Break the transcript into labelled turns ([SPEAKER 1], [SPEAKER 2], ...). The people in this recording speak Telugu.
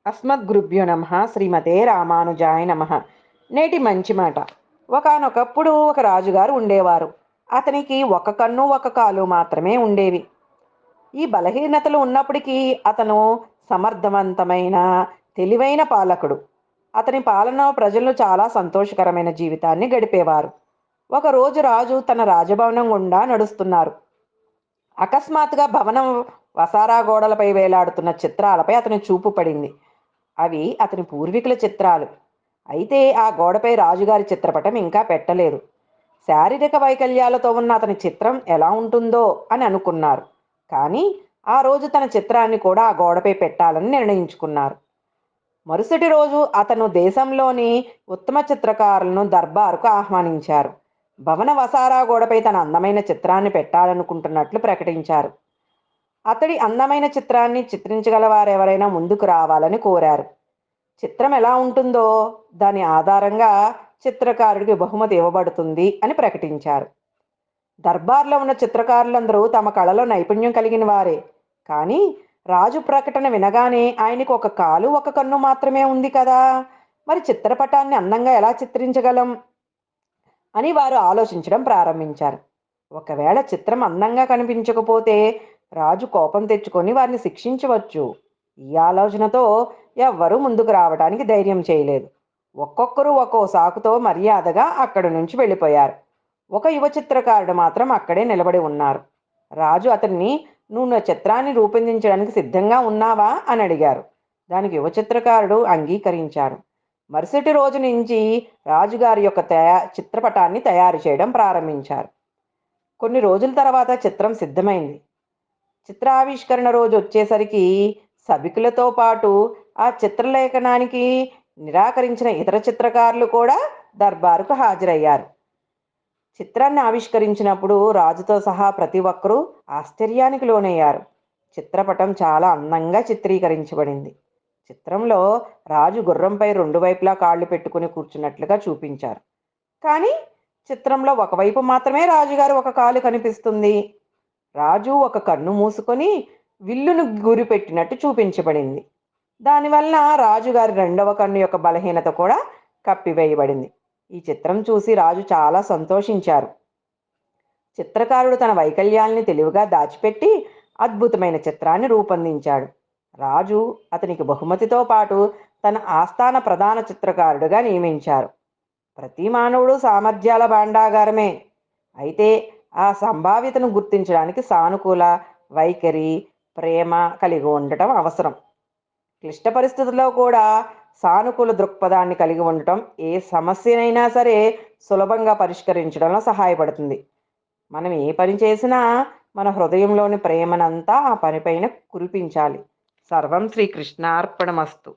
[SPEAKER 1] అస్మద్గురుభ్యో నమః. శ్రీమతే రామానుజాయ నమః. నేటి మంచి మాట. ఒకానొకప్పుడు ఒక రాజుగారు ఉండేవారు. అతనికి ఒక కన్ను ఒక కాలు మాత్రమే ఉండేవి. ఈ బలహీనతలు ఉన్నప్పటికీ అతను సమర్థవంతమైన తెలివైన పాలకుడు. అతని పాలన ప్రజలు చాలా సంతోషకరమైన జీవితాన్ని గడిపేవారు. ఒకరోజు రాజు తన రాజభవనం గుండా నడుస్తున్నారు. అకస్మాత్తుగా భవనం వసారా గోడలపై వేలాడుతున్న చిత్రాలపై అతని చూపు పడింది. అవి అతని పూర్వీకుల చిత్రాలు. అయితే ఆ గోడపై రాజుగారి చిత్రపటం ఇంకా పెట్టలేదు. శారీరక వైకల్యాలతో ఉన్న అతని చిత్రం ఎలా ఉంటుందో అని అనుకున్నారు. కానీ ఆ రోజు తన చిత్రాన్ని కూడా ఆ గోడపై పెట్టాలని నిర్ణయించుకున్నారు. మరుసటి రోజు అతను దేశంలోని ఉత్తమ చిత్రకారులను దర్బారుకు ఆహ్వానించారు. భవన వసారా గోడపై తన అందమైన చిత్రాన్ని పెట్టాలనుకుంటున్నట్లు ప్రకటించారు. అతడి అందమైన చిత్రాన్ని చిత్రించగల వారెవరైనా ముందుకు రావాలని కోరారు. చిత్రం ఎలా ఉంటుందో దాని ఆధారంగా చిత్రకారుడికి బహుమతి ఇవ్వబడుతుంది అని ప్రకటించారు. దర్బార్లో ఉన్న చిత్రకారులందరూ తమ కళలో నైపుణ్యం కలిగిన వారే. కానీ రాజు ప్రకటన వినగానే ఆయనకు ఒక కాలు ఒక కన్ను మాత్రమే ఉంది కదా, మరి చిత్రపటాన్ని అందంగా ఎలా చిత్రించగలం అని వారు ఆలోచించడం ప్రారంభించారు. ఒకవేళ చిత్రం అందంగా కనిపించకపోతే రాజు కోపం తెచ్చుకొని వారిని శిక్షించవచ్చు. ఈ ఆలోచనతో ఎవ్వరూ ముందుకు రావడానికి ధైర్యం చేయలేదు. ఒక్కొక్కరు ఒక్కో సాకుతో మర్యాదగా అక్కడి నుంచి వెళ్ళిపోయారు. ఒక యువ చిత్రకారుడు మాత్రం అక్కడే నిలబడి ఉన్నారు. రాజు అతన్ని, "నువ్వు నా చిత్రాన్ని రూపొందించడానికి సిద్ధంగా ఉన్నావా?" అని అడిగారు. దానికి యువ చిత్రకారుడు అంగీకరించారు. మరుసటి రోజు నుంచి రాజుగారి యొక్క చిత్రపటాన్ని తయారు చేయడం ప్రారంభించారు. కొన్ని రోజుల తర్వాత చిత్రం సిద్ధమైంది. చిత్రావిష్కరణ రోజు వచ్చేసరికి సభికులతో పాటు ఆ చిత్రలేఖనానికి నిరాకరించిన ఇతర చిత్రకారులు కూడా దర్బారుకు హాజరయ్యారు. చిత్రాన్ని ఆవిష్కరించినప్పుడు రాజుతో సహా ప్రతి ఒక్కరూ ఆశ్చర్యానికి లోనయ్యారు. చిత్రపటం చాలా అందంగా చిత్రీకరించబడింది. చిత్రంలో రాజు గుర్రంపై రెండు వైపులా కాళ్ళు పెట్టుకుని కూర్చున్నట్లుగా చూపించారు. కానీ చిత్రంలో ఒకవైపు మాత్రమే రాజుగారు ఒక కాలు కనిపిస్తుంది. రాజు ఒక కన్ను మూసుకొని విల్లును గురిపెట్టినట్టు చూపించబడింది. దానివల్ల రాజుగారి రెండవ కన్ను యొక్క బలహీనత కూడా కప్పివేయబడింది. ఈ చిత్రం చూసి రాజు చాలా సంతోషించారు. చిత్రకారుడు తన వైకల్యాల్ని తెలివిగా దాచిపెట్టి అద్భుతమైన చిత్రాన్ని రూపొందించాడు. రాజు అతనికి బహుమతితో పాటు తన ఆస్థాన ప్రధాన చిత్రకారుడిగా నియమించారు. ప్రతి మానవుడు సామర్థ్యాల భాండాగారమే. అయితే ఆ సంభావ్యతను గుర్తించడానికి సానుకూల వైఖరి, ప్రేమ కలిగి ఉండటం అవసరం. క్లిష్ట పరిస్థితుల్లో కూడా సానుకూల దృక్పథాన్ని కలిగి ఉండటం ఏ సమస్యనైనా సరే సులభంగా పరిష్కరించడంలో సహాయపడుతుంది. మనం ఏ పని చేసినా మన హృదయంలోని ప్రేమనంతా ఆ పనిపైన కురిపించాలి. సర్వం శ్రీకృష్ణార్పణమస్తు.